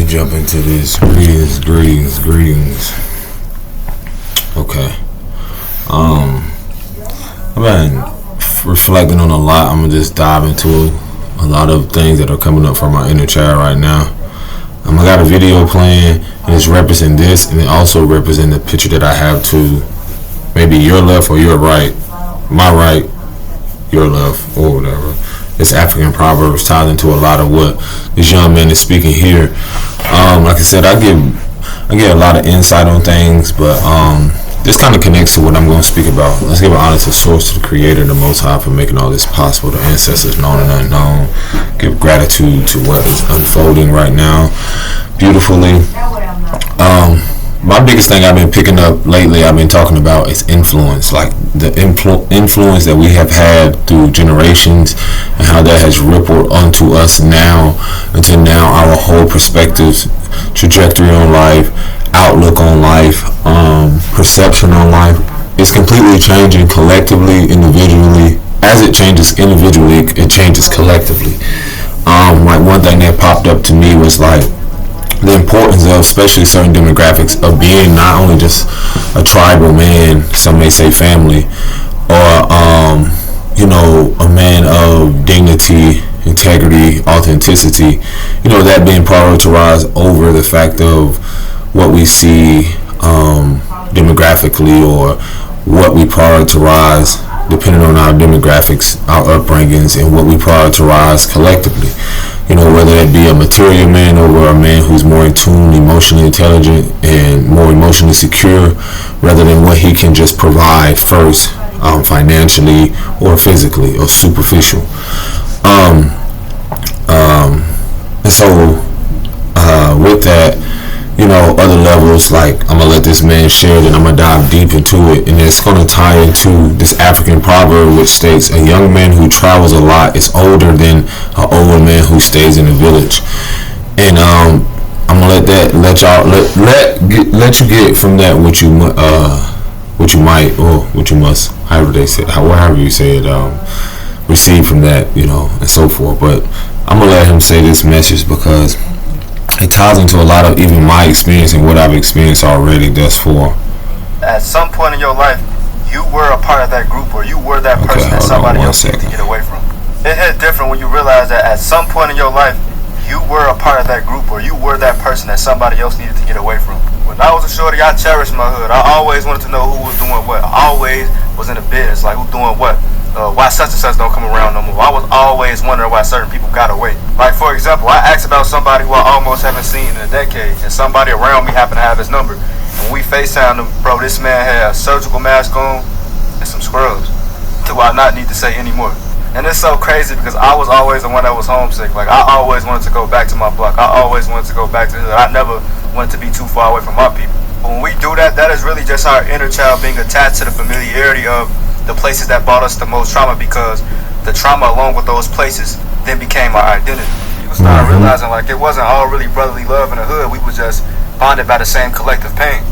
me jump into this. Greetings. Okay. I've been reflecting on a lot. I'm gonna just dive into a lot of things that are coming up from my inner child right now. I got a video playing, and it's representing this, and it also represents the picture that I have to maybe your left or your right, my right, your left, or whatever. It's African Proverbs tied into a lot of what this young man is speaking here. Like I said, I get a lot of insight on things, but this kind of connects to what I'm going to speak about. Let's give an honor to Source, to the Creator, the Most High, for making all this possible, the ancestors known and unknown. Give gratitude to what is unfolding right now beautifully. My biggest thing I've been picking up lately, I've been talking about, is influence. Like the influence that we have had through generations, and how that has rippled onto us now, until now our whole perspectives, trajectory on life, outlook on life, perception on life is completely changing collectively, individually. As it changes individually, it changes collectively. Like one thing that popped up to me was like the importance of, especially certain demographics, of being not only just a tribal man, some may say family, or a man of dignity, integrity, authenticity, that being prioritized over the fact of what we see demographically, or what we prioritize depending on our demographics, our upbringings, and what we prioritize collectively. Whether it be a material man over a man who's more in tune, emotionally intelligent, and more emotionally secure, rather than what he can just provide first, financially or physically or superficial. And so with that, other levels, like I'm gonna let this man share it, and I'm gonna dive deep into it, and it's gonna tie into this African proverb which states, a young man who travels a lot is older than an older man who stays in the village. And I'm gonna let you get from that what you might, or what you must, however you say it, receive from that, and so forth. But I'm gonna let him say this message because it ties into a lot of even my experience and what I've experienced already thus far. At some point in your life, you were a part of that group, or you were that person that somebody else needed to get away from. It hit different when you realize that at some point in your life, you were a part of that group, or you were that person that somebody else needed to get away from. When I was a shorty, I cherished my hood. I always wanted to know who was doing what. I always was in the business, like who doing what. Why such and such don't come around no more. I was always wondering why certain people got away. Like, for example, I asked about somebody who I almost haven't seen in a decade, and somebody around me happened to have his number. And when we FaceTimed him, bro, this man had a surgical mask on and some scrubs. Do I not need to say anymore? And it's so crazy because I was always the one that was homesick. Like, I always wanted to go back to my block. I always wanted to go back to the hood. I never wanted to be too far away from my people. But when we do that, that is really just our inner child being attached to the familiarity of the places that brought us the most trauma, because the trauma along with those places then became our identity. People started realizing like it wasn't all really brotherly love in the hood. We were just bonded by the same collective pain.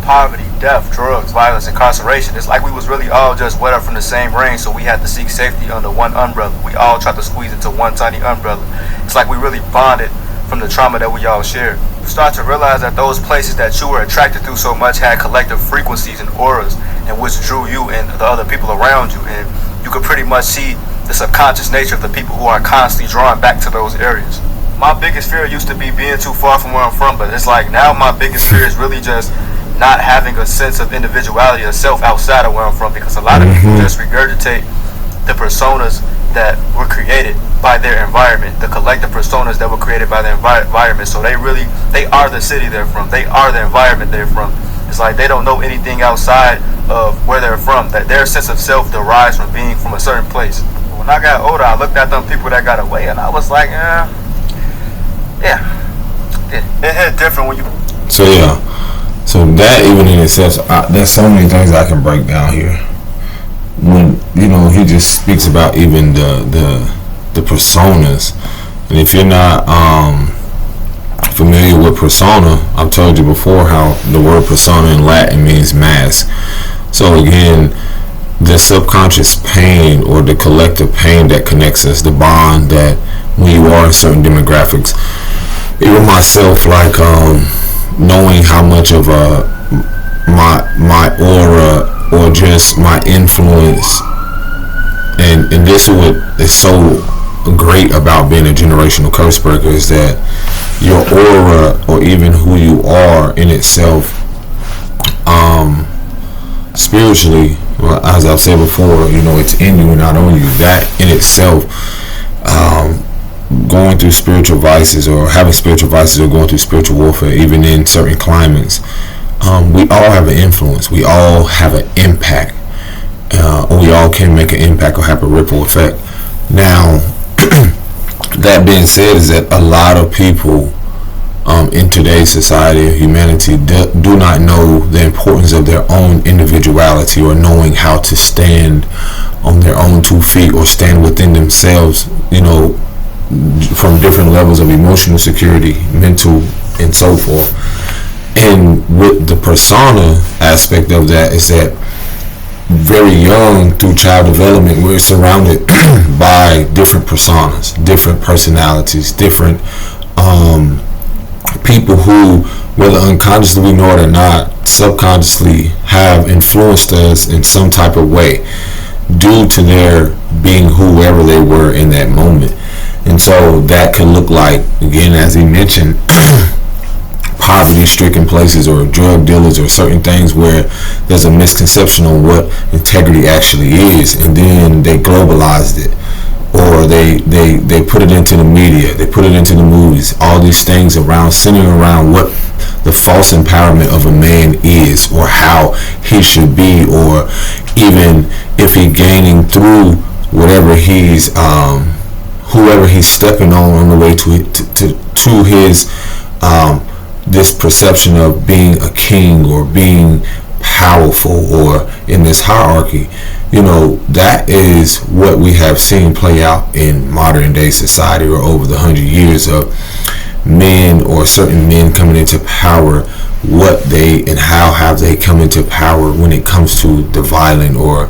Poverty, death, drugs, violence, incarceration. It's like we was really all just wet up from the same rain, so we had to seek safety under one umbrella. We all tried to squeeze into one tiny umbrella. It's like we really bonded from the trauma that we all shared. You start to realize that those places that you were attracted to so much had collective frequencies and auras, and which drew you and the other people around you, and you could pretty much see the subconscious nature of the people who are constantly drawn back to those areas. My biggest fear used to be being too far from where I'm from, but it's like now my biggest fear is really just not having a sense of individuality or self outside of where I'm from, because a lot of people just regurgitate the personas that were created by their environment, the collective personas that were created by their environment. So they are the city they're from, they are the environment they're from. It's like they don't know anything outside of where they're from, that their sense of self derives from being from a certain place. When I got older, I looked at them people that got away, and I was like, it hit different when you... So that even in itself, there's so many things I can break down here. When he just speaks about even the personas, and if you're not familiar with persona, I've told you before how the word persona in Latin means mask. So again, the subconscious pain or the collective pain that connects us, the bond that when you are in certain demographics, even myself, like knowing how much of my aura or just my influence, and this is what is so great about being a generational curse breaker, is that your aura, or even who you are in itself, spiritually, well, as I've said before, it's in you and not on you. That in itself, going through spiritual vices, or having spiritual vices, or going through spiritual warfare, even in certain climates, we all have an influence. We all have an impact. Or we all can make an impact or have a ripple effect. Now, that being said, is that a lot of people in today's society, humanity, do not know the importance of their own individuality, or knowing how to stand on their own 2 feet, or stand within themselves, from different levels of emotional security, mental, and so forth. And with the persona aspect of that, is that very young, through child development, we're surrounded by different personas, different personalities, different people who, whether unconsciously we know it or not, subconsciously have influenced us in some type of way, due to their being whoever they were in that moment. And so that can look like, again, as he mentioned, poverty-stricken places, or drug dealers, or certain things where there's a misconception on what integrity actually is, and then they globalized it, or they put it into the media, they put it into the movies, all these things centering around what the false empowerment of a man is, or how he should be, or even if he's gaining through whatever he's whoever he's stepping on the way to his this perception of being a king, or being powerful, or in this hierarchy. That is what we have seen play out in modern day society, or over the 100 years of men, or certain men coming into power. What they and how have they come into power when it comes to the violent, or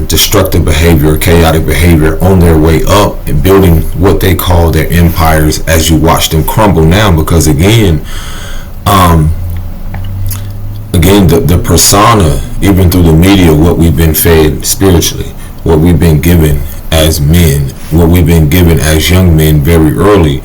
destructive behavior, chaotic behavior, on their way up and building what they call their empires, as you watch them crumble now. Because again, the persona, even through the media, what we've been fed spiritually, what we've been given as men, what we've been given as young men very early.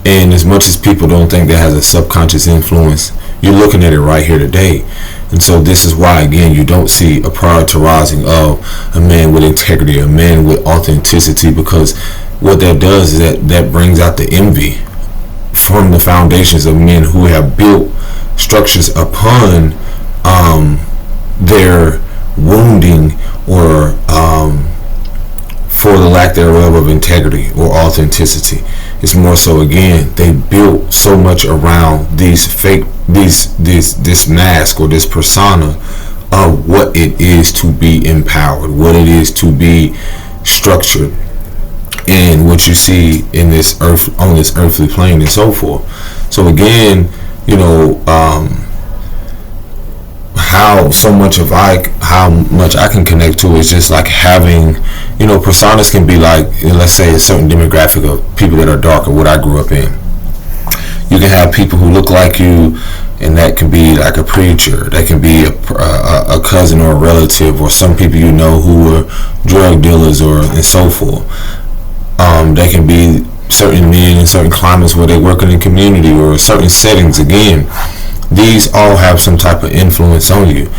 And as much as people don't think that has a subconscious influence, you're looking at it right here today. And so this is why, again, you don't see a prioritizing of a man with integrity, a man with authenticity, because what that does is that brings out the envy from the foundations of men who have built structures upon their wounding, or for the lack thereof of integrity or authenticity. It's more so, again, they built so much around these fake, this mask, or this persona of what it is to be empowered, what it is to be structured, and what you see in this earth, on this earthly plane, and so forth. So again, how much I can connect to is just like having, personas can be like, let's say, a certain demographic of people that are darker, what I grew up in. You can have people who look like you, and that can be like a preacher, that can be a cousin or a relative, or some people who were drug dealers, and so forth. They can be certain men in certain climates where they work in a community, or certain settings. Again, these all have some type of influence on you.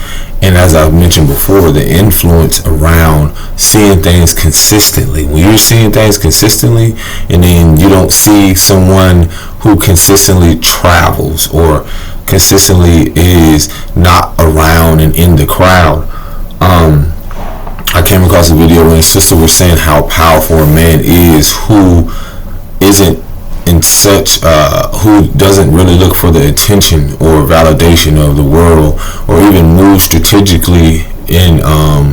And as I've mentioned before, the influence around seeing things consistently. When you're seeing things consistently, and then you don't see someone who consistently travels, or consistently is not around and in the crowd. I came across a video where a sister was saying how powerful a man is who isn't in such, who doesn't really look for the attention or validation of the world, or even move strategically and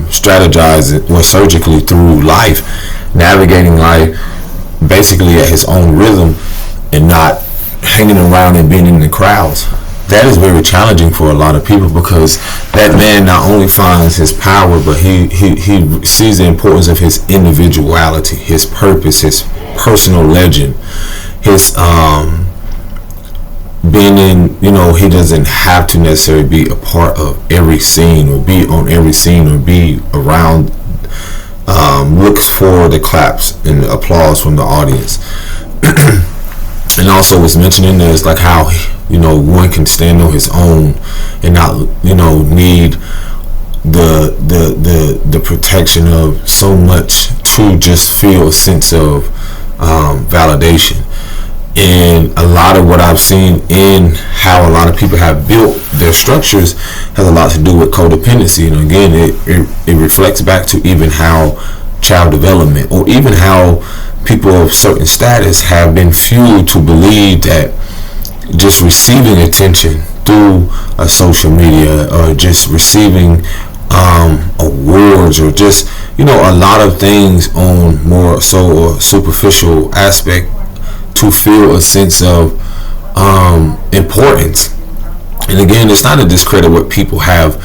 strategize it, or surgically through life, navigating life basically at his own rhythm, and not hanging around and being in the crowds. That is very challenging for a lot of people, because that man not only finds his power, but he sees the importance of his individuality, his purpose, his personal legend, his he doesn't have to necessarily be a part of every scene or be on every scene or be around, look for the claps and the applause from the audience. And also was mentioning is like how, one can stand on his own and not, need the protection of so much to just feel a sense of validation. And a lot of what I've seen in how a lot of people have built their structures has a lot to do with codependency. And again, it reflects back to even how child development, or even how people of certain status have been fueled to believe that just receiving attention through a social media, or just receiving awards, or just a lot of things on more so a superficial aspect, to feel a sense of importance. And again, it's not to discredit what people have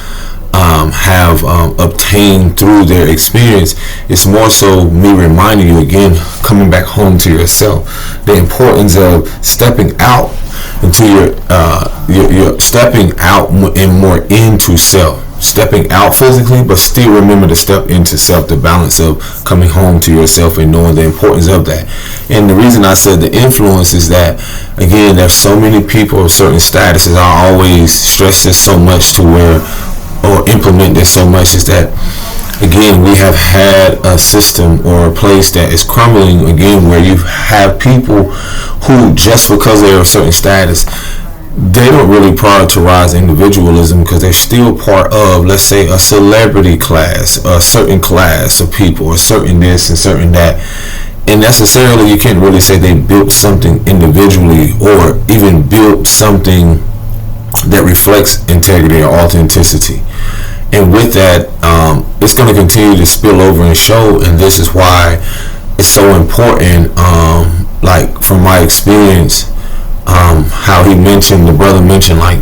obtained through their experience. It's more so me reminding you again, coming back home to yourself, the importance of stepping out into your stepping out and more into self. Stepping out physically, but still remember to step into self, the balance of coming home to yourself and knowing the importance of that. And the reason I said the influence is that, again, there's so many people of certain statuses. I always stress this so much to where, or implement this so much, is that, again, we have had a system or a place that is crumbling, again, where you have people who, just because they're a certain status, they don't really prioritize individualism, because they're still part of, let's say, a celebrity class, a certain class of people, or certain this and certain that. And necessarily, you can't really say they built something individually, or even built something that reflects integrity or authenticity. And with that, it's going to continue to spill over and show. And this is why it's so important, like from my experience, how the brother mentioned, like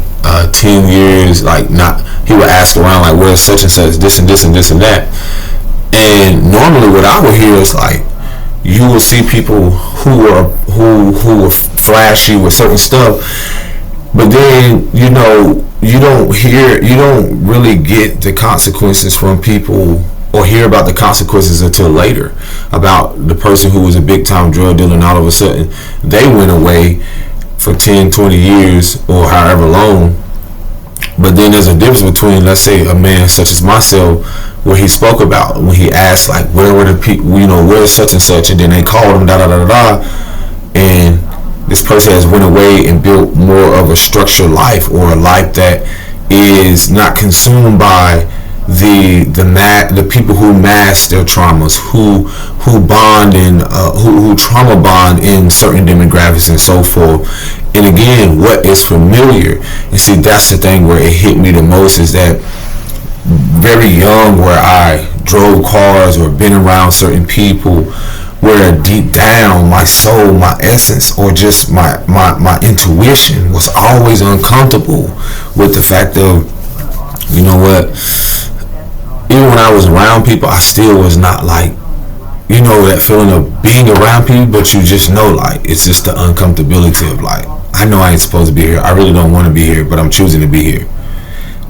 10 years, like he would ask around, like, where's such and such, this and this and this and that. And normally what I would hear is like, you will see people who were flashy with certain stuff, but then you don't really get the consequences from people, or hear about the consequences until later, about the person who was a big time drug dealer, and all of a sudden they went away for 10, 20 years or however long. But then there's a difference between, let's say, a man such as myself, where he spoke about, when he asked, like, where were the people, where's such and such, and then they called him, and this person has went away and built more of a structured life, or a life that is not consumed by the people who mask their traumas, who bond and who trauma bond in certain demographics and so forth. And again, what is familiar, and see, that's the thing where it hit me the most, is that very young, where I drove cars or been around certain people, where deep down my soul, my essence, or just my intuition was always uncomfortable with the fact of, even when I was around people, I still was not like, that feeling of being around people, but you just know, like, it's just the uncomfortability of, like, I know I ain't supposed to be here, I really don't want to be here, but I'm choosing to be here.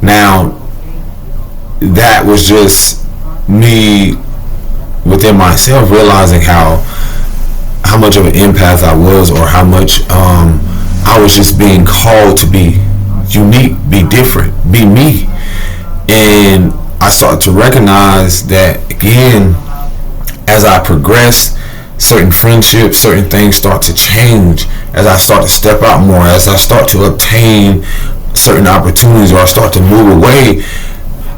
Now, that was just me within myself realizing how much of an empath I was, or how much I was just being called to be unique, be different, be me. And I started to recognize that, again, as I progress, certain friendships, certain things start to change as I start to step out more, as I start to obtain certain opportunities, or I start to move away.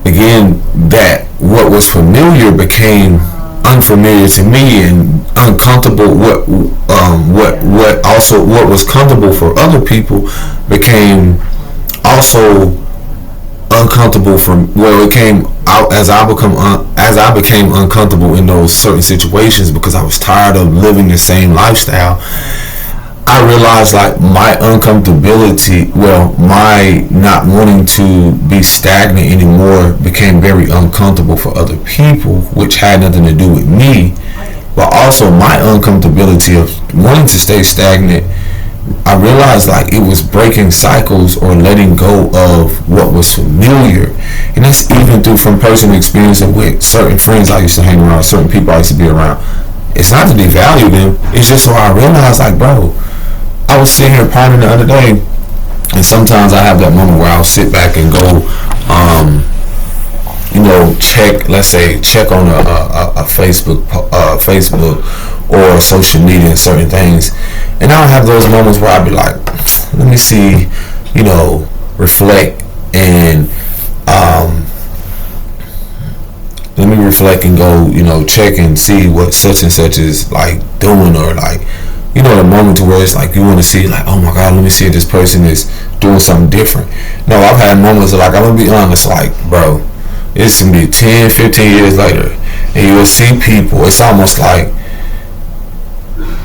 Again, that what was familiar became unfamiliar to me, and uncomfortable. What was comfortable for other people became also uncomfortable for, it came out as I became uncomfortable in those certain situations, because I was tired of living the same lifestyle. I realized, like, my uncomfortability, my not wanting to be stagnant anymore became very uncomfortable for other people, which had nothing to do with me, but also my uncomfortability of wanting to stay stagnant I realized like it was breaking cycles or letting go of what was familiar. And that's even through from personal experience with certain friends I used to hang around, certain people I used to be around. It's not to devalue them. It's just so I realized like, bro, I was sitting here pondering the other day, and sometimes I have that moment where I'll sit back and go, check on a Facebook or social media and certain things, and I'll have those moments where I'll be like, let me see, reflect and go, check and see what such and such is like doing, or like, the moment to where it's like you want to see like, oh my God, let me see if this person is doing something different. No, I've had moments of like, I'm gonna be honest, like, bro, it's gonna be 10, 15 years later, and you'll see people, it's almost like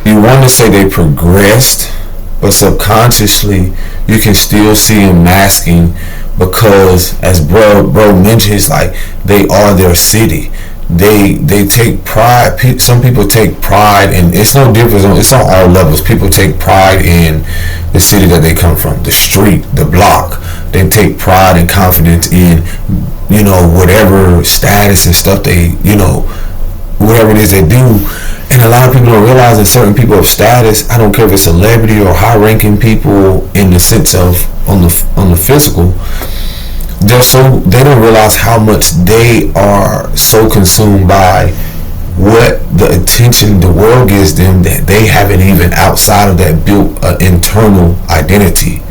you want to say they progressed, but subconsciously you can still see them masking, because as bro mentioned, it's like they are their city. They take pride. Some people take pride, and it's no difference. It's on all levels. People take pride in the city that they come from, the street, the block. They take pride and confidence in, whatever status and stuff they, whatever it is they do. And a lot of people don't realize that certain people of status, I don't care if it's celebrity or high-ranking people in the sense of on the physical, they don't realize how much they are so consumed by what the attention the world gives them that they haven't even outside of that built an internal identity.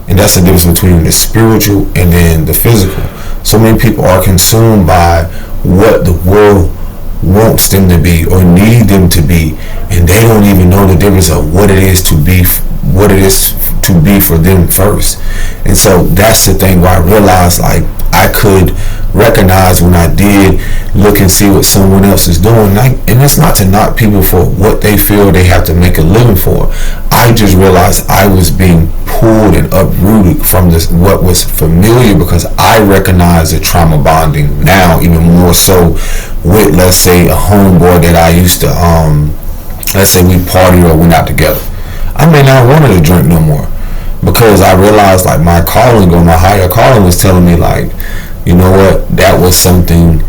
And that's the difference between the spiritual and then the physical. So many people are consumed by what the world wants them to be or need them to be, and they don't even know the difference of what it is to be for them first. And so that's the thing where I realized like I could recognize when I did look and see what someone else is doing, and it's not to knock people for what they feel they have to make a living for. I just realized I was being pulled and uprooted from this what was familiar, because I recognize the trauma bonding now even more so with, let's say, a homeboy that I used to let's say we party or went out together. I may not want to drink no more, because I realized like my calling or my higher calling was telling me like, you know what, that was something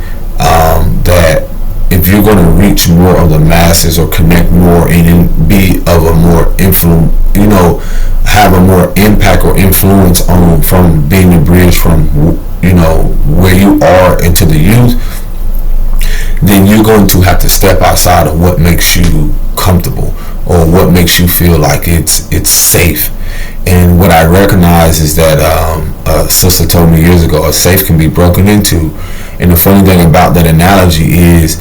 that if you're going to reach more of the masses or connect more and be of a more influence, have a more impact or influence on from being the bridge from where you are into the youth, then you're going to have to step outside of what makes you comfortable or what makes you feel like it's safe. And what I recognize is that a sister told me years ago, a safe can be broken into. And the funny thing about that analogy is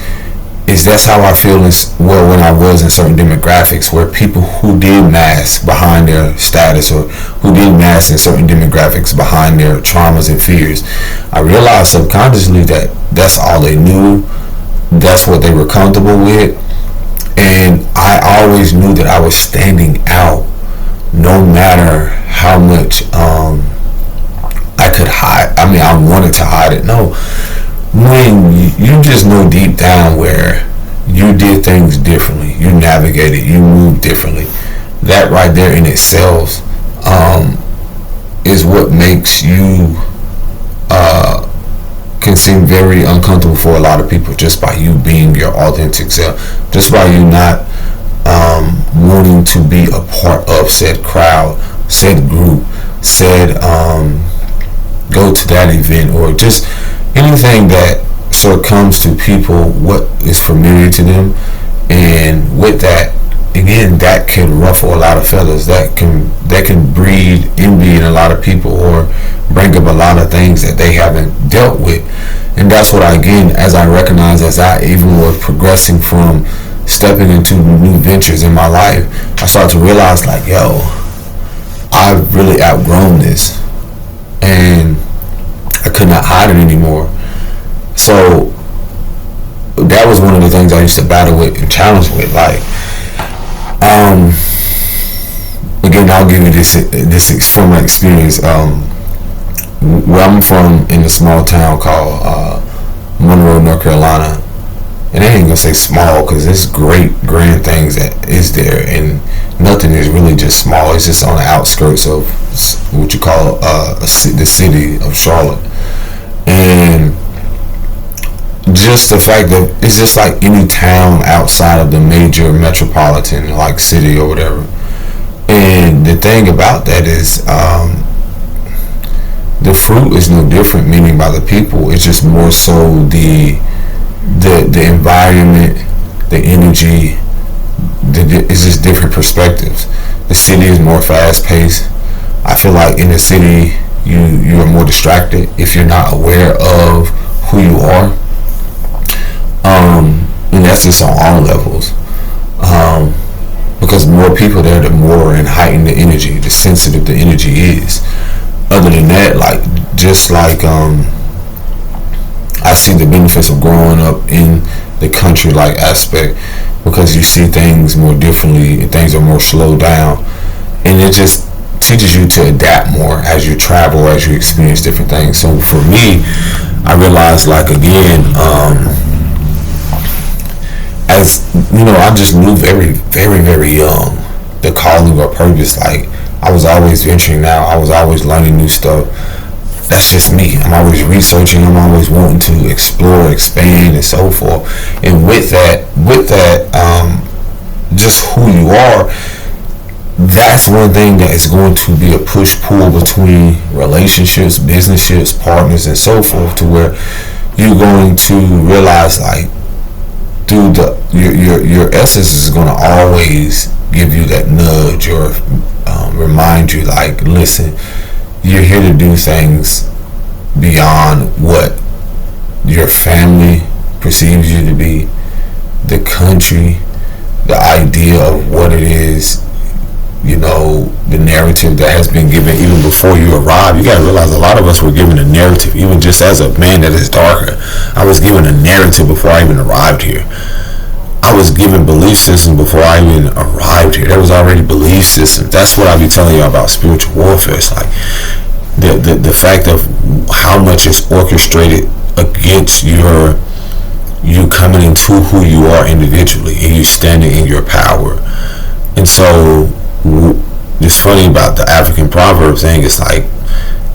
that's how I feel when I was in certain demographics where people who did mask behind their status or who did mask in certain demographics behind their traumas and fears. I realized subconsciously that that's all they knew. That's what they were comfortable with. And I always knew that I was standing out no matter how much I could hide. I mean, I wanted to hide it. No. When you just know deep down where you did things differently, you navigated, you moved differently, that right there in itself is what makes you can seem very uncomfortable for a lot of people, just by you being your authentic self, just by you not wanting to be a part of said crowd, said group, said go to that event, or just anything that succumbs to people what is familiar to them. And with that, again, that can ruffle a lot of feathers, that can breed envy in a lot of people or bring up a lot of things that they haven't dealt with. And that's what as I recognize, as I even was progressing from stepping into new ventures in my life, I started to realize like, yo, I've really outgrown this and I could not hide it anymore. So that was one of the things I used to battle with and challenge with. Like, again, I'll give you this from my experience. Where I'm from, in a small town called Monroe, North Carolina, and I ain't gonna say small because there's great grand things that is there, and nothing is really just small. It's just on the outskirts of what you call the city of Charlotte. And just the fact that it's just like any town outside of the major metropolitan like city or whatever. And the thing about that is the fruit is no different, meaning by the people. It's just more so the environment, the energy. It's just different perspectives. The city is more fast paced. I feel like in the city you are more distracted if you're not aware of who you are. And that's just on all levels. Because the more people there, the more and heightened the energy, the sensitive the energy is. Other than that, like just like I see the benefits of growing up in the country like aspect, because you see things more differently and things are more slowed down, and it just teaches you to adapt more as you travel, as you experience different things. So for me, I realized like again, as you know, I just knew very, very, very young the calling or purpose. Like I was always venturing out. I was always learning new stuff. That's just me. I'm always researching. I'm always wanting to explore, expand, and so forth. And with that, just who you are, that's one thing that is going to be a push-pull between relationships, businesses, partners, and so forth, to where you're going to realize, like, through your essence is going to always give you that nudge or remind you, like, listen, you're here to do things beyond what your family perceives you to be, the country, the idea of what it is, you know, the narrative that has been given even before you arrive. You gotta realize a lot of us were given a narrative, even just as a man that is darker. I was given a narrative before I even arrived here. I was given belief systems before I even arrived here. There was already belief systems. That's what I be telling you about spiritual warfare. It's like the fact of how much is orchestrated against you coming into who you are individually and you standing in your power. And so it's funny about the African proverb thing. It's like,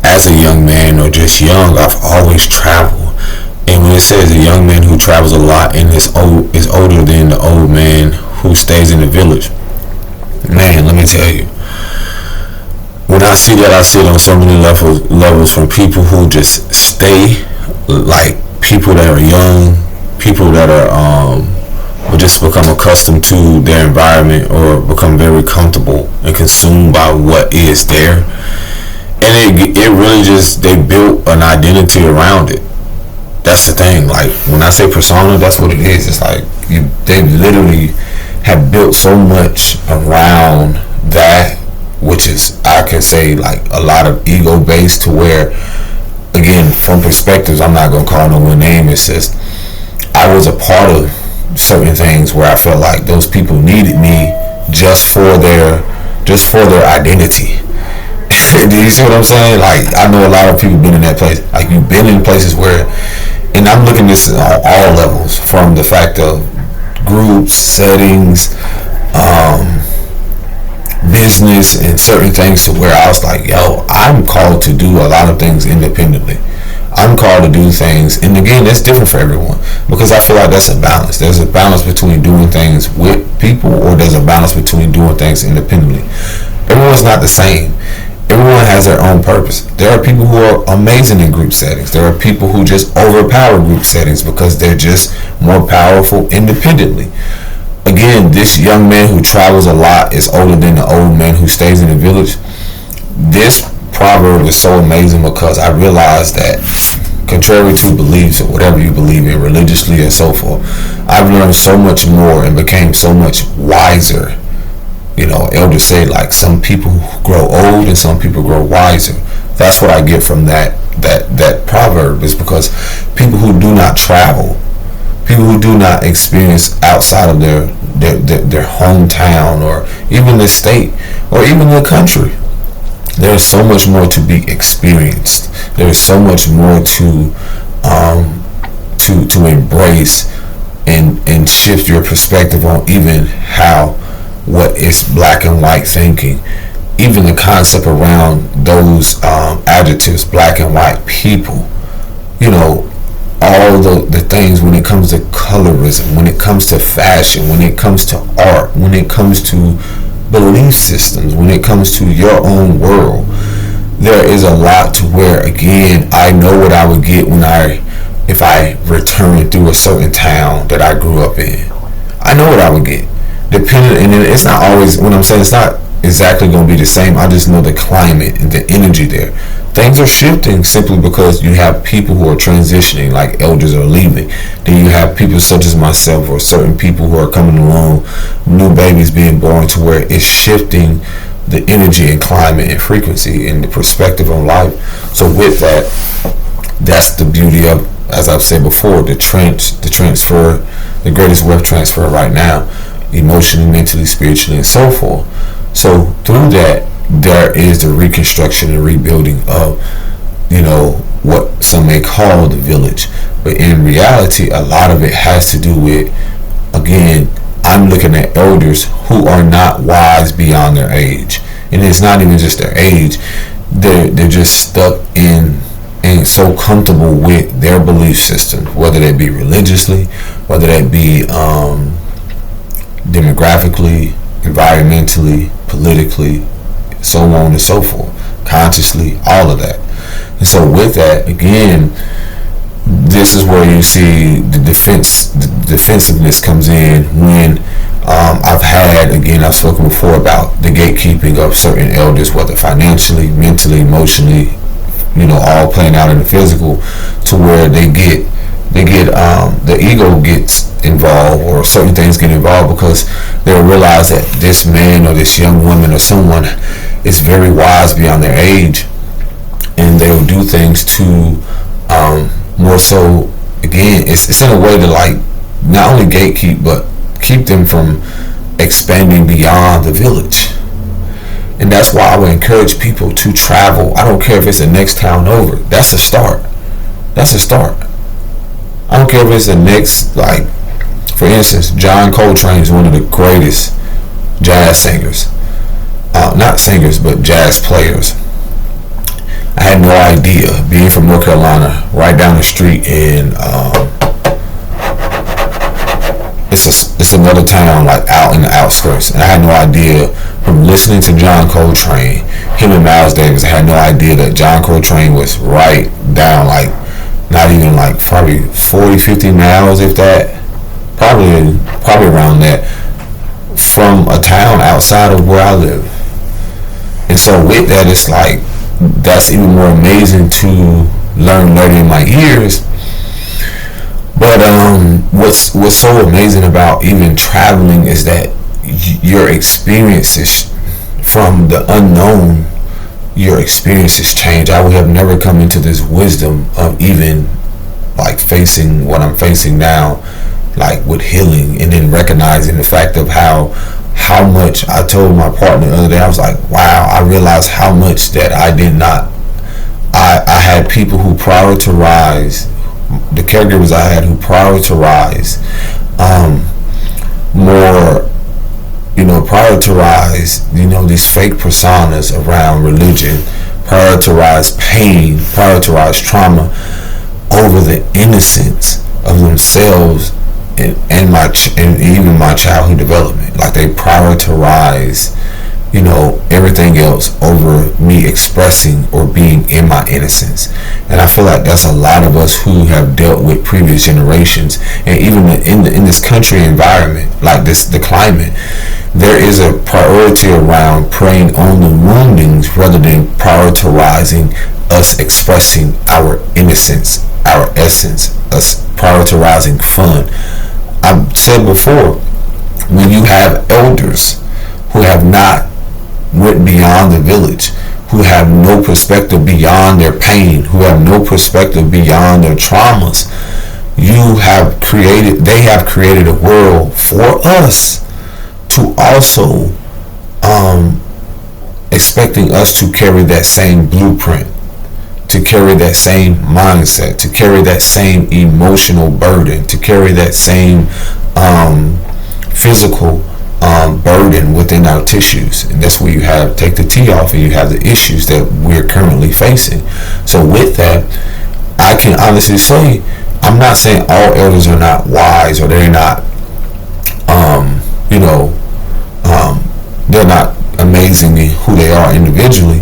as a young man or just young, I've always traveled. And when it says a young man who travels a lot and is older than the old man who stays in the village, man, let me tell you, when I see that, I see it on so many levels from people who just stay, like people that are young, people that are will just become accustomed to their environment or become very comfortable and consumed by what is there. And it really just, they built an identity around it. That's the thing. Like when I say persona, that's what it is. It's like they literally have built so much around that, which is, I can say, like a lot of ego based, to where, again, from perspectives, I'm not gonna call no one name. It's just I was a part of certain things where I felt like those people needed me just for their identity. Do you see what I'm saying? Like, I know a lot of people been in that place. Like, you've been in places where, and I'm looking at this on all levels, from the fact of groups, settings, business, and certain things, to where I was like, yo, I'm called to do a lot of things independently. I'm called to do things, and again, that's different for everyone, because I feel like that's a balance. There's a balance between doing things with people, or there's a balance between doing things independently. Everyone's not the same. Everyone has their own purpose. There are people who are amazing in group settings. There are people who just overpower group settings because they're just more powerful independently. Again, this young man who travels a lot is older than the old man who stays in the village. This proverb is so amazing because I realized that, contrary to beliefs or whatever you believe in religiously and so forth, I've learned so much more and became so much wiser. You know, elders say, like, some people grow old and some people grow wiser. That's what I get from that proverb, is because people who do not travel, people who do not experience outside of their hometown or even the state or even the country, there's so much more to be experienced. There's so much more to embrace and shift your perspective on even how what is black and white thinking, even the concept around those adjectives, black and white people, you know, all the things when it comes to colorism, when it comes to fashion, when it comes to art, when it comes to belief systems, when it comes to your own world. There is a lot to where, again, I know what I would get if I returned through a certain town that I grew up in. I know what I would get. And it's not always, what I'm saying, it's not exactly going to be the same. I just know the climate and the energy there. Things are shifting simply because you have people who are transitioning, like elders are leaving. Then you have people such as myself or certain people who are coming along, new babies being born, to where it's shifting the energy and climate and frequency and the perspective on life. So with that, that's the beauty of, as I've said before, the transfer, the greatest wealth transfer right now, emotionally, mentally, spiritually, and so forth. So through that, there is the reconstruction and rebuilding of, you know, what some may call the village. But in reality, a lot of it has to do with, again, I'm looking at elders who are not wise beyond their age. And it's not even just their age. They're just stuck in and so comfortable with their belief system, whether that be religiously, whether that be demographically, environmentally, politically, so on and so forth, consciously, all of that. And so with that, again, this is where you see the defensiveness comes in when I've spoken before about the gatekeeping of certain elders, whether financially, mentally, emotionally, you know, all playing out in the physical, to where they get the ego gets involved, or certain things get involved, because they'll realize that this man or this young woman or someone is very wise beyond their age, and they'll do things to more so, again, it's in a way to, like, not only gatekeep but keep them from expanding beyond the village. And that's why I would encourage people to travel. I don't care if it's the next town over. That's a start. I don't care if it's the next, like, for instance, John Coltrane is one of the greatest jazz singers. Not singers, but jazz players. I had no idea, being from North Carolina, right down the street in, it's another town, like, out in the outskirts. And I had no idea, from listening to John Coltrane, him and Miles Davis, I had no idea that John Coltrane was right down, like, not even like probably 40, 50 miles, if that, probably around that, from a town outside of where I live. And so with that, it's like, that's even more amazing to learn later in my years. But what's so amazing about even traveling is that your experiences from the unknown, your experiences change. I would have never come into this wisdom of even, like, facing what I'm facing now, like, with healing, and then recognizing the fact of how much. I told my partner the other day, I was like, wow, I realized how much that I did not, I had people who prioritized, the caregivers I had who prioritized more, you know, prioritize, you know, these fake personas around religion, prioritize pain, prioritize trauma over the innocence of themselves and even my childhood development. Like, they prioritize, you know, everything else over me expressing or being in my innocence. And I feel like that's a lot of us who have dealt with previous generations, and even in this country environment, like this, the climate, there is a priority around preying on the woundings rather than prioritizing us expressing our innocence, our essence, us prioritizing fun. I've said before, when you have elders who have not went beyond the village, who have no perspective beyond their pain, who have no perspective beyond their traumas, they have created a world for us to also expecting us to carry that same blueprint, to carry that same mindset, to carry that same emotional burden, to carry that same physical burden within our tissues. And that's where you have, take the T off, and you have the issues that we're currently facing. So with that, I can honestly say, I'm not saying all elders are not wise, or they're not they're not amazingly who they are individually.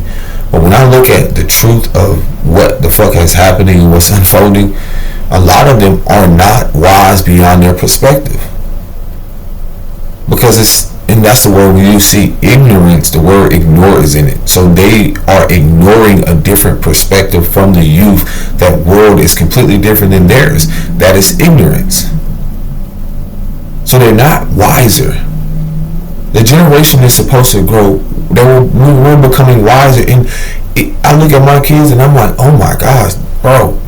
But when I look at the truth of what the fuck is happening and what's unfolding, a lot of them are not wise beyond their perspective. Because and that's the word when you see ignorance, the word ignore is in it. So they are ignoring a different perspective from the youth. That world is completely different than theirs. That is ignorance. So they're not wiser. The generation is supposed to grow. We're becoming wiser. And I look at my kids and I'm like, oh my gosh, bro,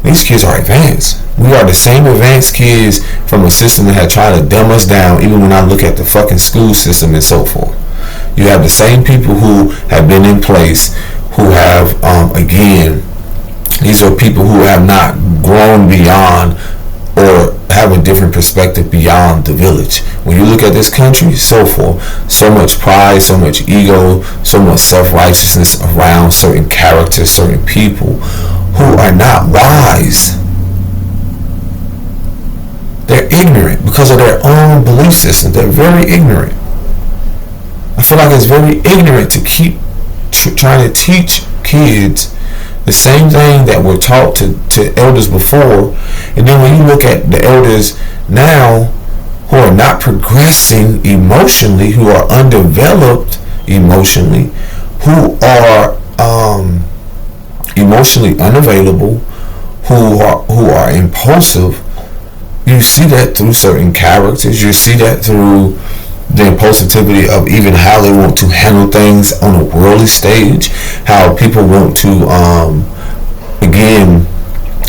these kids are advanced. We are the same advanced kids from a system that had tried to dumb us down. Even when I look at the fucking school system and so forth, you have the same people who have been in place, who have, again, these are people who have not grown beyond or have a different perspective beyond the village. When you look at this country, so forth, so much pride, so much ego, so much self-righteousness around certain characters, certain people who are not wise. They're ignorant because of their own belief system. They're very ignorant. I feel like it's very ignorant to keep trying to teach kids the same thing that were taught to elders before. And then when you look at the elders now who are not progressing emotionally, who are undeveloped emotionally, who are emotionally unavailable, who are impulsive, you see that through certain characters. You see that through the impulsivity of even how they want to handle things on a worldly stage, how people want to, again,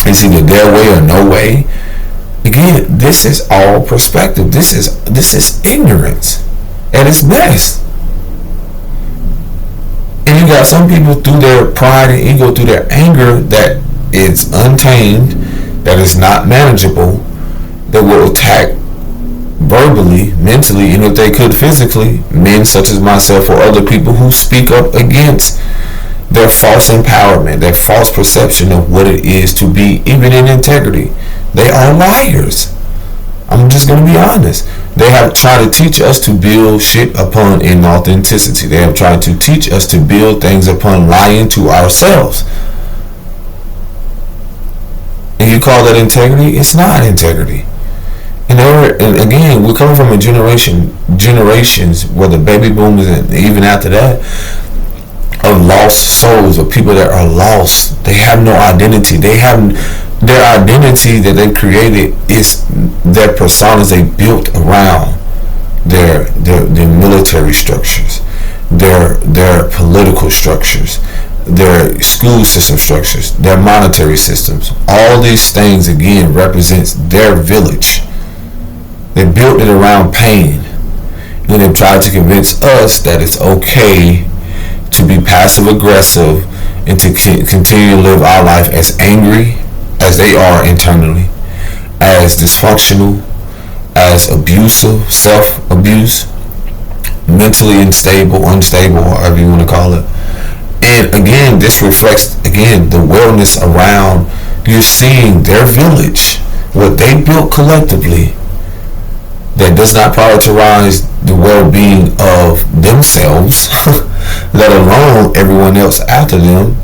it's either their way or no way. Again, this is all perspective. This is ignorance at its best. And you got some people through their pride and ego, through their anger that is untamed, that is not manageable, that will attack verbally, mentally, and if they could physically, men such as myself or other people who speak up against their false empowerment, their false perception of what it is to be even in integrity. They are liars. I'm just going to be honest. They have tried to teach us to build shit upon inauthenticity. They have tried to teach us to build things upon lying to ourselves. And you call that integrity? It's not integrity. And again, we're coming from generations where the baby boomers, and even after that, of lost souls, of people that are lost. They have no identity. They have their identity that they created is their personas they built around their military structures, their political structures, their school system structures, their monetary systems. All these things again represents their village. They built it around pain. And they've tried to convince us that it's okay to be passive aggressive and to continue to live our life as angry as they are internally, as dysfunctional, as abusive, self-abuse, mentally unstable, however you want to call it. And again, this reflects, again, the wellness around, you're seeing their village, what they built collectively, that does not prioritize the well-being of themselves, let alone everyone else after them.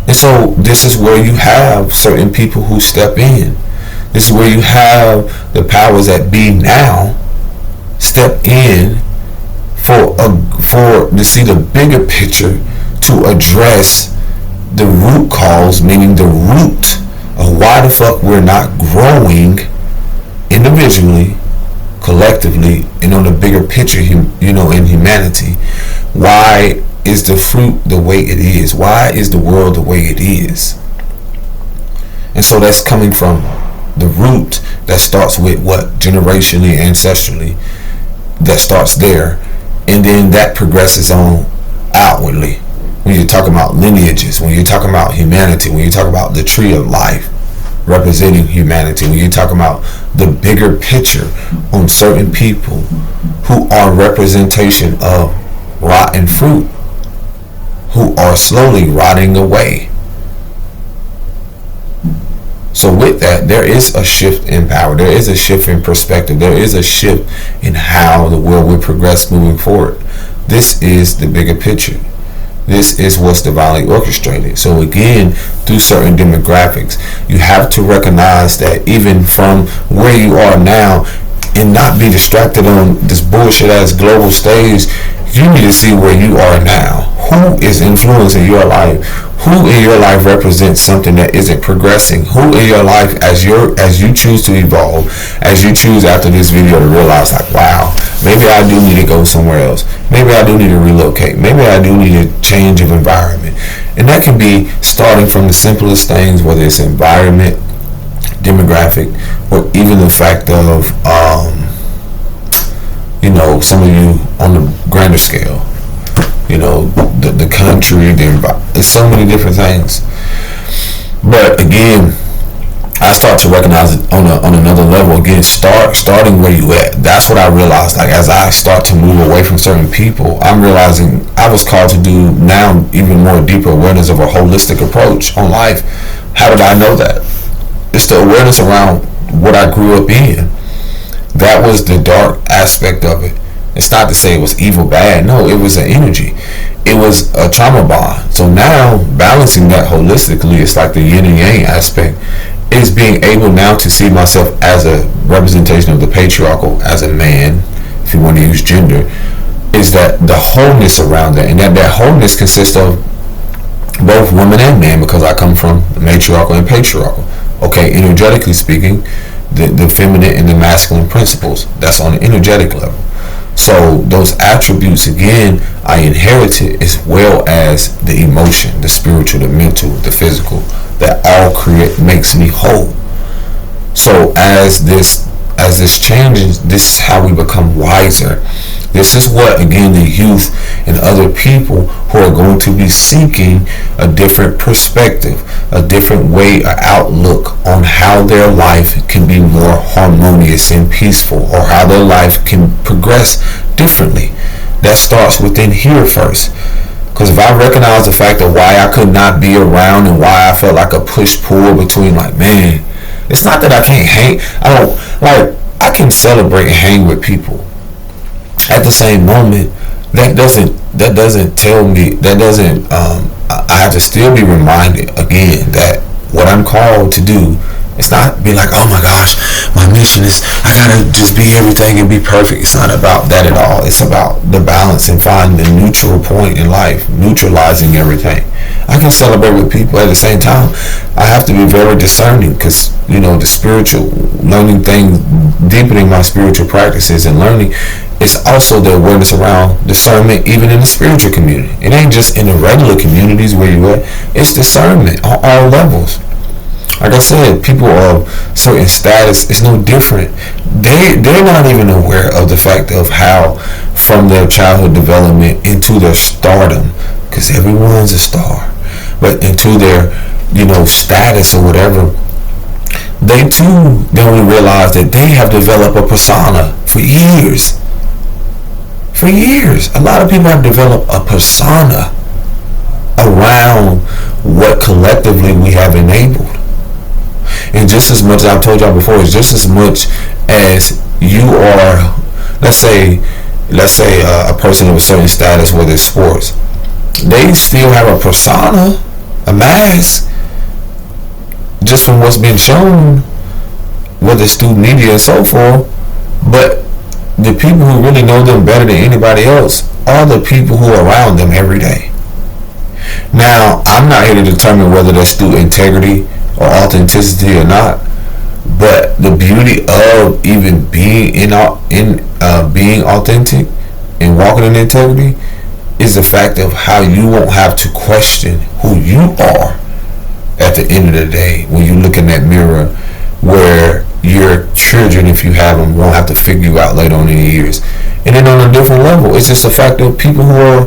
And so this is where you have certain people who step in. This is where you have the powers that be now step in for to see the bigger picture, to address the root cause, meaning the root of why the fuck we're not growing individually, collectively, and on the bigger picture, in humanity. Why is the fruit the way it is? Why is the world the way it is? And so that's coming from the root that starts with what? Generationally, ancestrally, that starts there. And then that progresses on outwardly. When you're talking about lineages, when you're talking about humanity, when you talk about the tree of life representing humanity, when you're talking about the bigger picture on certain people who are representation of rotten fruit, who are slowly rotting away. So with that, there is a shift in power. There is a shift in perspective. There is a shift in how the world will progress moving forward. This is the bigger picture. This is what's divinely orchestrated. So again, through certain demographics, you have to recognize that even from where you are now, and not be distracted on this bullshit ass global stage, you need to see where you are now. Who is influencing your life? Who in your life represents something that isn't progressing? Who in your life, as you choose to evolve, as you choose after this video to realize, like, wow, maybe I do need to go somewhere else. Maybe I do need to relocate. Maybe I do need a change of environment. And that can be starting from the simplest things, whether it's environment, demographic, or even the fact of, some of you on the grander scale, the country, there's so many different things. But again, I start to recognize it on another level. Again, starting where you at. That's what I realized. Like, as I start to move away from certain people, I'm realizing I was called to do now even more deeper awareness of a holistic approach on life. How did I know that? It's the awareness around what I grew up in. That was the dark aspect of it. It's not to say it was evil, bad. No, it was an energy. It was a trauma bond. So now, balancing that holistically, it's like the yin and yang aspect, is being able now to see myself as a representation of the patriarchal, as a man, if you want to use gender, is that the wholeness around that. And that wholeness consists of both woman and man, because I come from matriarchal and patriarchal. Okay, energetically speaking, the feminine and the masculine principles. That's on the energetic level. So those attributes, again, I inherited, as well as the emotion, the spiritual, the mental, the physical, that all makes me whole. So as this changes, this is how we become wiser. This is what, again, the youth and other people who are going to be seeking a different perspective, a different way, an outlook on how their life can be more harmonious and peaceful, or how their life can progress differently. That starts within here first. Because if I recognize the fact of why I could not be around and why I felt like a push-pull between, like, man, it's not that I can't hang. I can celebrate and hang with people. At the same moment, that doesn't tell me, I have to still be reminded again that what I'm called to do, it's not be like, oh my gosh, my mission is I gotta just be everything and be perfect. It's not about that at all. It's about the balance and finding the neutral point in life, neutralizing everything. I can celebrate with people at the same time. I have to be very discerning, because the spiritual learning thing, deepening my spiritual practices and learning, it's also the awareness around discernment, even in the spiritual community. It ain't just in the regular communities where you at. It's discernment on all levels. Like I said, people of certain status, it's no different. They're not even aware of the fact of how, from their childhood development into their stardom, because everyone's a star, but into their, status or whatever, they too don't realize that they have developed a persona for years. For years, a lot of people have developed a persona around what collectively we have enabled. And just as much as I've told y'all before, it's just as much as you are, let's say a person of a certain status, whether it's sports, they still have a persona, a mask, just from what's been shown, whether it's through media and so forth. But the people who really know them better than anybody else are the people who are around them every day. Now, I'm not here to determine whether that's through integrity or authenticity or not, but the beauty of even being being authentic and walking in integrity is the fact of how you won't have to question who you are at the end of the day when you look in that mirror, where your children, if you have them, won't have to figure you out later on in the years. And then on a different level, it's just a fact of people who are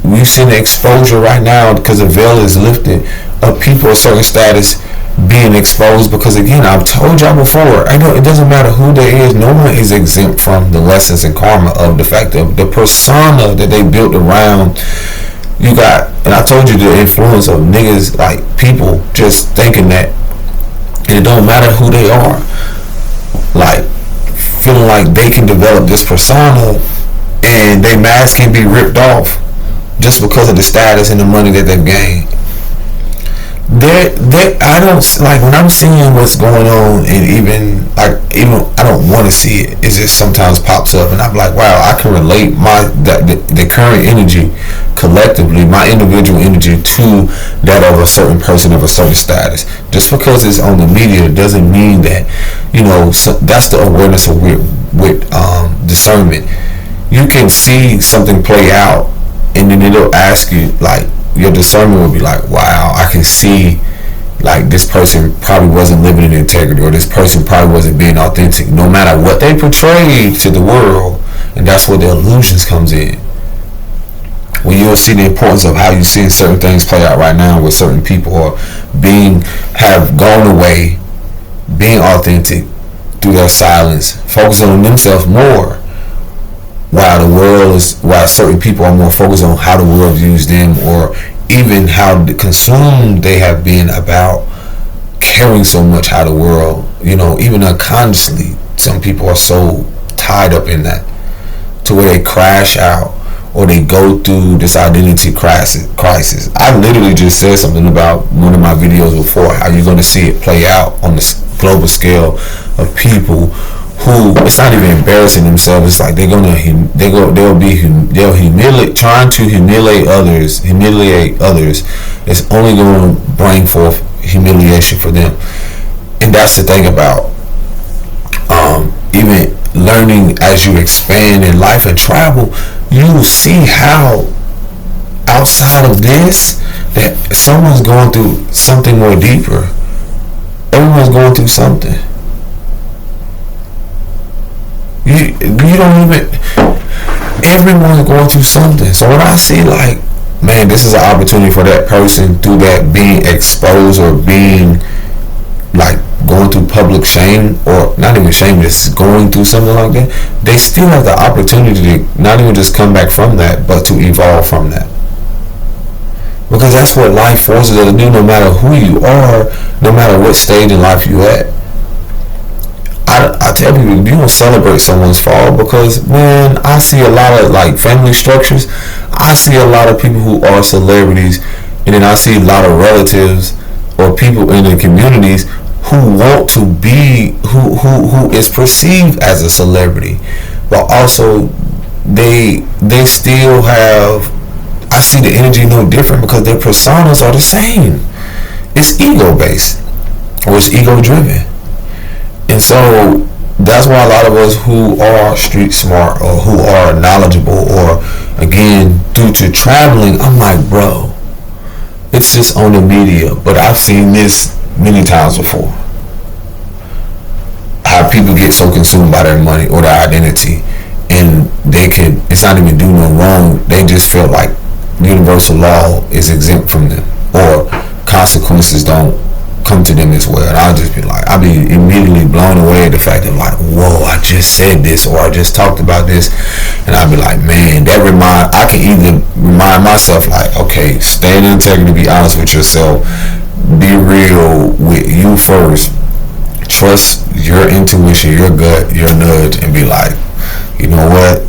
we've seen the exposure right now because the veil is lifted of people of certain status being exposed. Because again, I've told y'all before, I know it doesn't matter who there is, no one is exempt from the lessons and karma of the fact of the persona that they built around. You got, and I told you the influence of niggas, like people just thinking that it don't matter who they are, like feeling like they can develop this persona and their mask can be ripped off just because of the status and the money that they've gained. I don't like when I'm seeing what's going on, and even I don't want to see it. It just sometimes pops up, and I'm like, wow, I can relate the current energy collectively, my individual energy, to that of a certain person of a certain status. Just because it's on the media doesn't mean that, so that's the awareness of with discernment. You can see something play out, and then it'll ask you, like, your discernment will be like, wow, I can see, like, this person probably wasn't living in integrity, or this person probably wasn't being authentic, no matter what they portrayed to the world. And that's where the illusions comes in. When you'll see the importance of how you're seeing certain things play out right now with certain people, or have gone away, being authentic through their silence, focusing on themselves more, while certain people are more focused on how the world views them, or even how consumed they have been about caring so much how the world, even unconsciously, some people are so tied up in that to where they crash out, or they go through this identity crisis. I literally just said something about one of my videos before, how you're going to see it play out on the global scale of people who, it's not even embarrassing themselves. It's like they'll humiliate, trying to humiliate others. It's only going to bring forth humiliation for them. And that's the thing about even learning as you expand in life and travel, you will see how outside of this, that someone's going through something more deeper. Everyone's going through something. You don't even, everyone's going through something. So when I see, like, man, this is an opportunity for that person through that being exposed, or being like going through public shame, or not even shame, just going through something like that, they still have the opportunity to not even just come back from that, but to evolve from that. Because that's what life forces us to do, no matter who you are, no matter what stage in life you're at. I tell people, you don't celebrate someone's fall, because, man, I see a lot of, like, family structures. I see a lot of people who are celebrities, and then I see a lot of relatives or people in the communities who want to be, who is perceived as a celebrity, but also they still have, I see the energy no different, because their personas are the same. It's ego based, or it's ego driven. And so that's why a lot of us who are street smart, or who are knowledgeable, or again due to traveling, I'm like, bro, it's just on the media, but I've seen this many times before. How people get so consumed by their money or their identity, and it's not even doing no wrong, they just feel like universal law is exempt from them, or consequences don't come to them as well. And I'll just be like, I'll be immediately blown away at the fact that, like, whoa, I just said this, or I just talked about this, and I'll be like, man, I can either remind myself, like, okay, stay in integrity, be honest with yourself, be real with you first, trust your intuition, your gut, your nudge, and be like, you know what,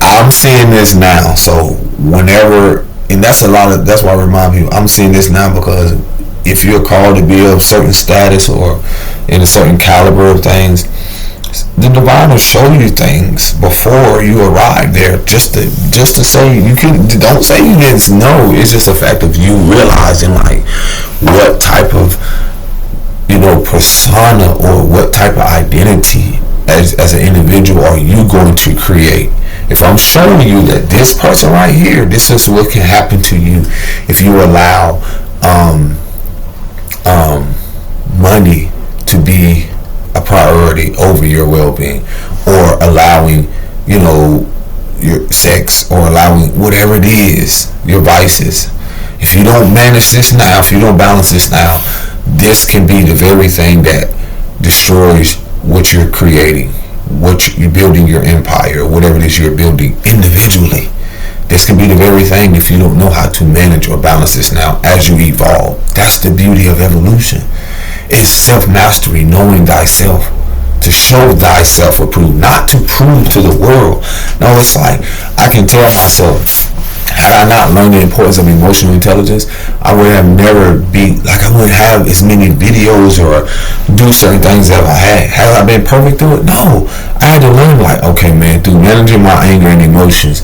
I'm seeing this now, so whenever, and that's why I remind people, I'm seeing this now, because if you're called to be of certain status or in a certain caliber of things, the divine will show you things before you arrive there, just to say, don't say you didn't know. It's just a fact of you realizing, like, what type of persona, or what type of identity as an individual are you going to create. If I'm showing you that this person right here, this is what can happen to you if you allow money to be a priority over your well-being, or allowing your sex or allowing whatever it is, your vices. If you don't manage this now, if you don't balance this now, this can be the very thing that destroys what you're creating, what you're building, your empire, whatever it is you're building individually. This can be the very thing if you don't know how to manage or balance this now as you evolve. That's the beauty of evolution. It's self-mastery, knowing thyself, to show thyself approved, not to prove to the world. No, it's like I can tell myself, had I not learned the importance of emotional intelligence, I would have never I wouldn't have as many videos or do certain things that I had. Have I been perfect through it? No. I had to learn, like, okay, man, through managing my anger and emotions,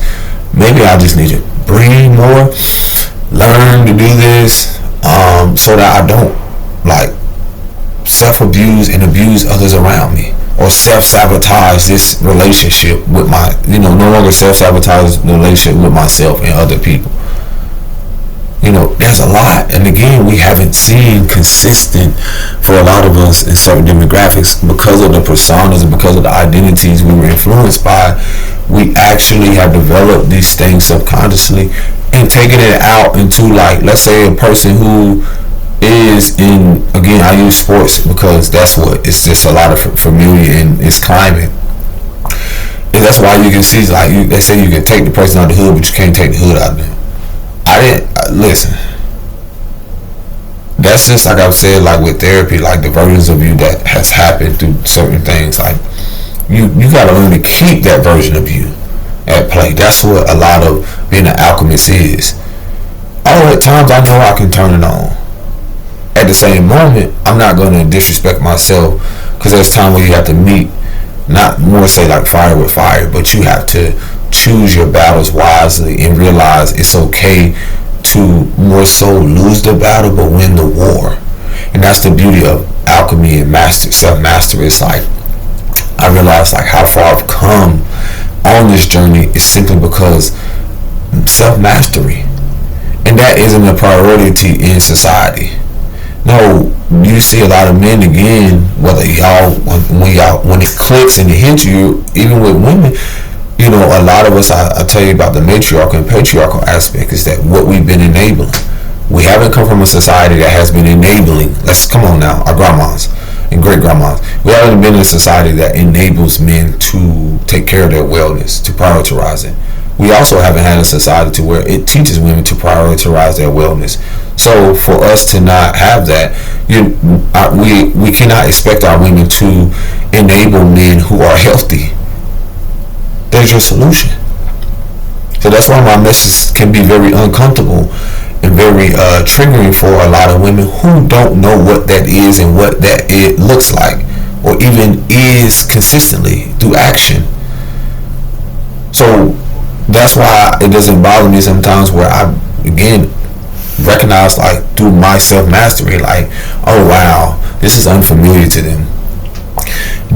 maybe I just need to breathe more, learn to do this, so that I don't, like, self-abuse and abuse others around me, or self-sabotage this relationship with my, no longer self-sabotage the relationship with myself and other people. There's a lot, and again, we haven't seen consistent for a lot of us in certain demographics because of the personas and because of the identities we were influenced by. We actually have developed these things subconsciously and taken it out into, like, let's say a person who is in, again, I use sports because that's what it's just a lot of familiar in its climate. And that's why you can see, like, they say you can take the person out of the hood, but you can't take the hood out of them. Listen, that's just like I've said, like with therapy, like the versions of you that has happened through certain things, like you got to learn to keep that version of you at play. That's what a lot of being an alchemist is. At times I know I can turn it on. At the same moment, I'm not going to disrespect myself, because there's time where you have to meet, not more say like fire with fire, but you have to choose your battles wisely and realize it's okay to more so lose the battle but win the war. And that's the beauty of alchemy and self-mastery. It's like I realize, like, how far I've come on this journey is simply because self-mastery, and that isn't a priority in society. No, you see a lot of men, again, whether when it clicks and it hits you, even with women, a lot of us, I tell you about the matriarchal and patriarchal aspect, is that what we've been enabling. We haven't come from a society that has been enabling. Let's come on now, our grandmas and great grandmas. We haven't been in a society that enables men to take care of their wellness, to prioritize it. We also haven't had a society to where it teaches women to prioritize their wellness. So for us to not have that, we cannot expect our women to enable men who are healthy. There's your solution. So that's why my message can be very uncomfortable and very triggering for a lot of women who don't know what that is and what that it looks like, or even is consistently through action. So that's why it doesn't bother me sometimes where I, again, recognize, like, through my self-mastery, like, oh wow, this is unfamiliar to them.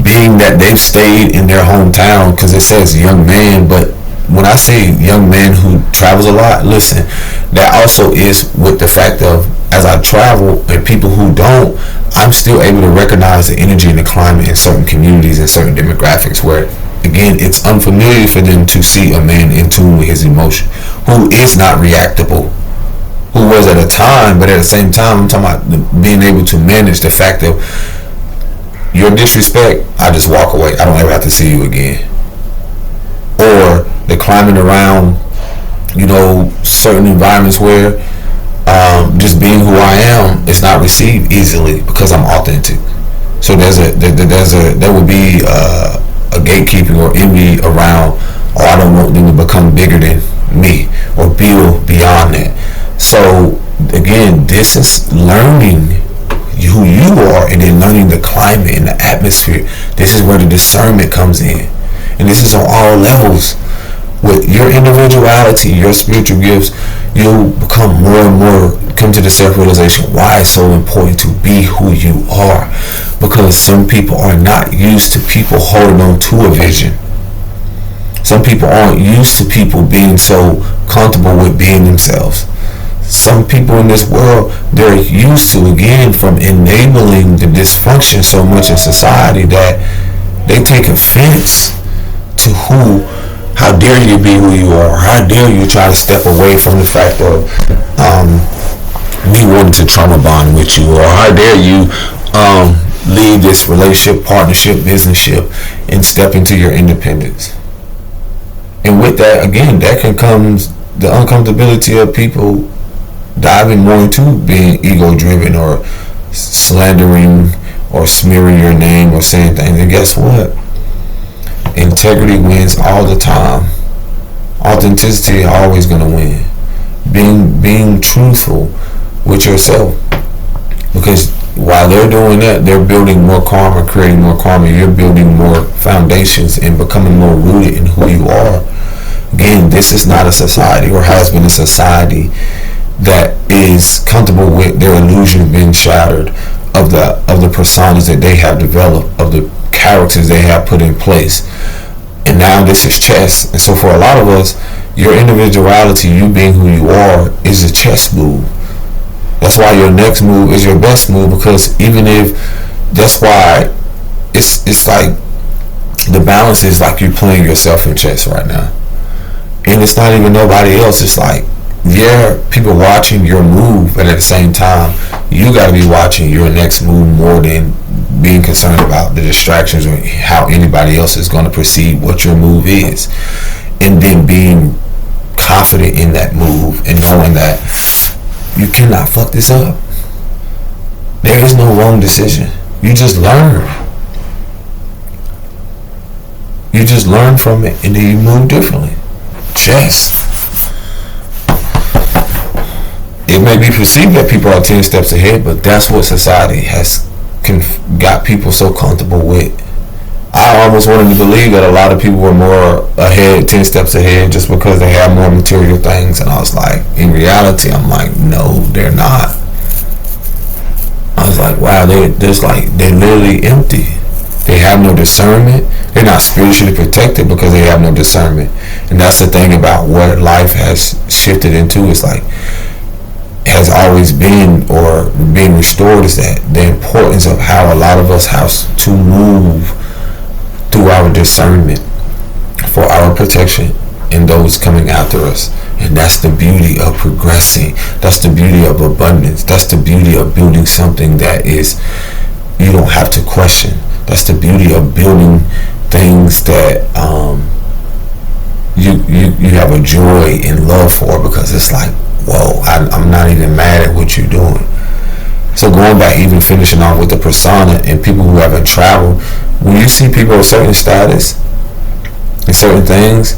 Being that they've stayed in their hometown, because it says young man, but when I say young man who travels a lot, listen, that also is with the fact of, as I travel and people who don't, I'm still able to recognize the energy and the climate in certain communities and certain demographics where, again, it's unfamiliar for them to see a man in tune with his emotion, who is not reactable, who was at a time, but at the same time, I'm talking about being able to manage the fact of your disrespect, I just walk away. I don't ever have to see you again. Or the climbing around, certain environments where just being who I am is not received easily because I'm authentic. So there would be a gatekeeping or envy around, I don't want them to become bigger than me or build beyond that. So again, this is learning who you are, and then learning the climate and the atmosphere. This is where the discernment comes in, and this is on all levels. With your individuality, your spiritual gifts, you'll become more and more, come to the self-realization why it's so important to be who you are, because some people are not used to people holding on to a vision. Some people aren't used to people being so comfortable with being themselves. Some people in this world, they're used to, again, from enabling the dysfunction so much in society that they take offense to How dare you be who you are? How dare you try to step away from the fact of me wanting to trauma bond with you? Or how dare you leave this relationship, partnership, businessship, and step into your independence? And with that, again, that can come the uncomfortability of people diving more into being ego-driven or slandering or smearing your name or saying things. And guess what? Integrity wins all the time. Authenticity is always going to win. Being truthful with yourself. Because while they're doing that, they're building more karma, creating more karma. You're building more foundations and becoming more rooted in who you are. Again, this is not a society, or has been a society, that is comfortable with their illusion being shattered of the personas that they have developed, of the characters they have put in place. And now this is chess. And so for a lot of us, your individuality, you being who you are, is a chess move. That's why your next move is your best move, because even if, that's why it's like the balance is like you're playing yourself in chess right now. And it's not even nobody else. It's like, yeah, people watching your move, but at the same time, you got to be watching your next move more than being concerned about the distractions or how anybody else is going to perceive what your move is. And then being confident in that move and knowing that you cannot fuck this up. There is no wrong decision. You just learn. You just learn from it, and then you move differently. Chess. It may be perceived that people are 10 steps ahead, but that's what society has got people so comfortable with. I almost wanted to believe that a lot of people were more ahead, 10 steps ahead, just because they have more material things. And I was like, in reality, I'm like, no, they're not. I was like, wow, they're literally empty. They have no discernment. They're not spiritually protected because they have no discernment. And that's the thing about what life has shifted into. It's like, has always been, or being restored, is that the importance of how a lot of us have to move through our discernment for our protection and those coming after us. And that's the beauty of progressing. That's the beauty of abundance. That's the beauty of building something that is, you don't have to question. That's the beauty of building things that you have a joy and love for, because it's like, whoa, I'm not even mad at what you're doing. So going back, even finishing off with the persona and people who haven't traveled, when you see people of certain status and certain things,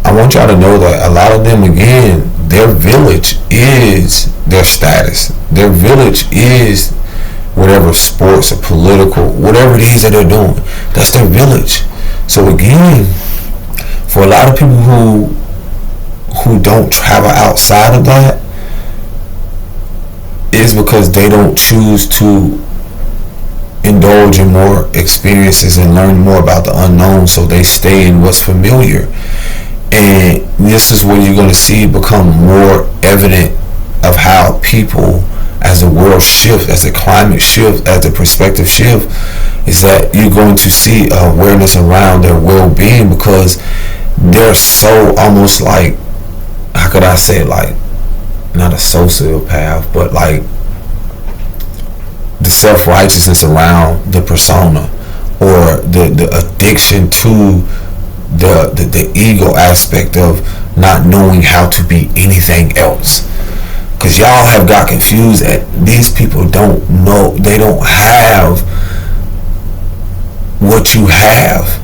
I want y'all to know that a lot of them, again, their village is their status. Their village is whatever sports or political, whatever it is that they're doing. That's their village. So again, for a lot of people who don't travel outside of that, is because they don't choose to indulge in more experiences and learn more about the unknown, so they stay in what's familiar. And this is where you're going to see become more evident of how people, as the world shifts, as the climate shifts, as the perspective shift, is that you're going to see awareness around their well-being, because they're so almost like, how could I say it, like, not a sociopath, but like the self-righteousness around the persona, or the addiction to the ego aspect of not knowing how to be anything else. Because y'all have got confused that these people don't know, they don't have what you have.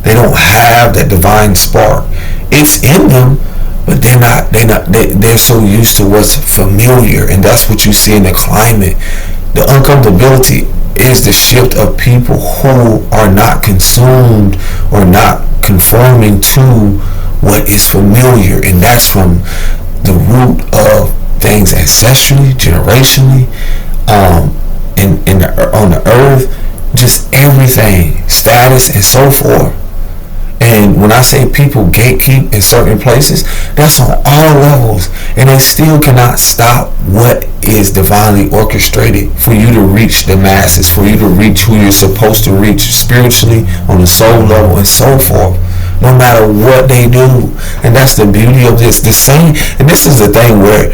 They don't have that divine spark. It's in them, but they're so used to what's familiar. And that's what you see in the climate. The uncomfortability is the shift of people who are not consumed or not conforming to what is familiar. And that's from the root of things ancestrally, generationally, on the earth, just everything, status and so forth. And when I say people gatekeep in certain places, that's on all levels. And they still cannot stop what is divinely orchestrated for you to reach the masses, for you to reach who you're supposed to reach spiritually, on the soul level, and so forth. no matter what they do. And that's the beauty of this. And this is the thing where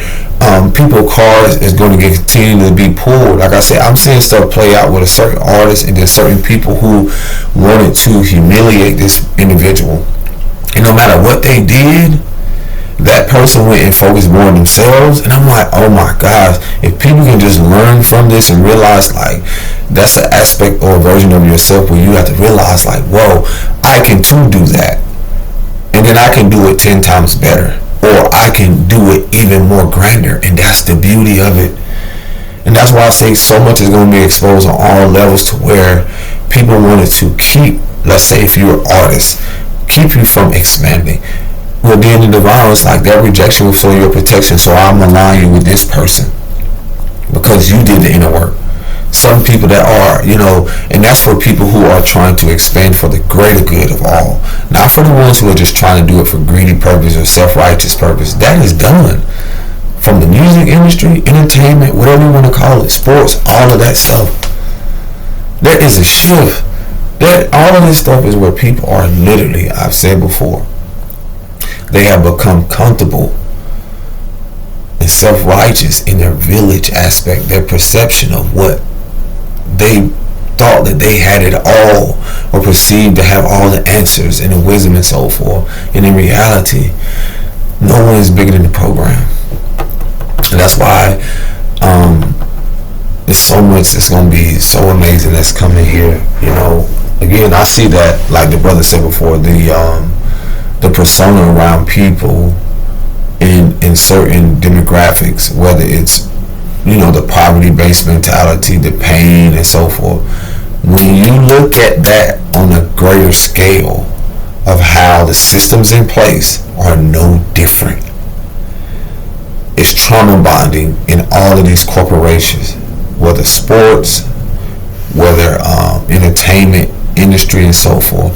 people cars is going to continue to be pulled. Like I said, I'm seeing stuff play out with a certain artist and then certain people who wanted to humiliate this individual. And no matter what they did, that person went and focused more on themselves. And I'm like, oh my gosh, if people can just learn from this and realize like that's an aspect or a version of yourself where you have to realize like, whoa, I can too do that. And then I can do it 10 times better. Or I can do it even more grander. And that's the beauty of it. And that's why I say so much is going to be exposed on all levels to where people wanted to keep, let's say if you're an artist, keep you from expanding. Well, then the divine was like, that rejection was for your protection, so I'm aligning with this person because you did the inner work. Some people that are, and that's for people who are trying to expand for the greater good of all. Not for the ones who are just trying to do it for greedy purpose or self-righteous purpose. That is done. From the music industry, entertainment, whatever you want to call it, sports, all of that stuff. There is a shift. All of this stuff is where people are literally, I've said before, they have become comfortable and self-righteous in their village aspect, their perception of what they thought that they had it all or perceived to have all the answers and the wisdom and so forth. And in reality, no one is bigger than the program. And that's why there's so much that's going to be so amazing that's coming here. Again, I see that, like the brother said before, the persona around people in certain demographics, whether it's the poverty-based mentality, the pain and so forth. When you look at that on a greater scale of how the systems in place are no different, it's trauma bonding in all of these corporations, whether sports, whether entertainment industry and so forth.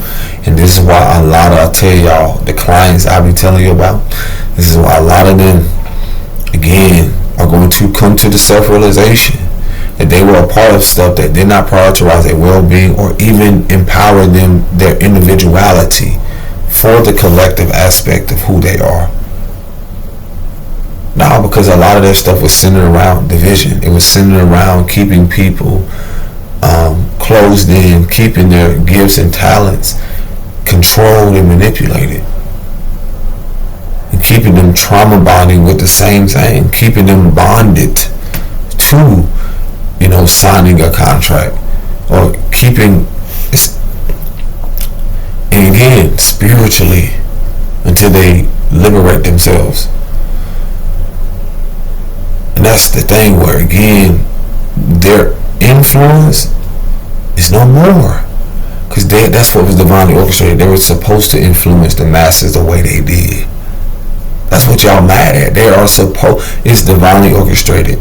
And this is why I'll tell y'all, the clients I be telling you about, this is why a lot of them, again, are going to come to the self-realization that they were a part of stuff that did not prioritize their well-being or even empower them, their individuality for the collective aspect of who they are. Now, because a lot of their stuff was centered around division. It was centered around keeping people closed in, keeping their gifts and talents controlled and manipulated, and keeping them trauma bonding with the same thing, keeping them bonded to, signing a contract or keeping, and again, spiritually until they liberate themselves. And that's the thing where, again, their influence is no more. Because that's what was divinely orchestrated. They were supposed to influence the masses the way they did. That's what y'all mad at. They are it's divinely orchestrated.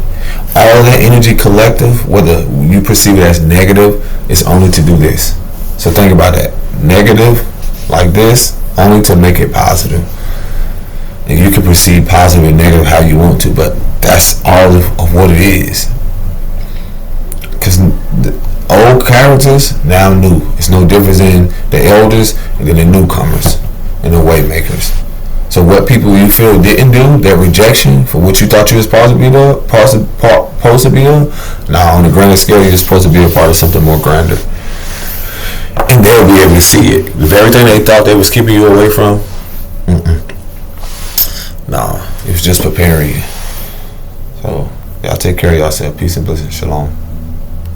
All that energy collective, whether you perceive it as negative, is only to do this. So think about that. Negative, like this, only to make it positive. And you can perceive positive and negative how you want to, but that's all of what it is. Because the old characters, now new. It's no difference in the elders and then the newcomers and the way makers. So what people you feel didn't do, their rejection for what you thought you was supposed to be of, now on a grander scale, you're supposed to be a part of something more grander. And they'll be able to see it. If everything they thought they was keeping you away from, no, it was just preparing you. So y'all take care of yourself. Peace and blessings. Shalom.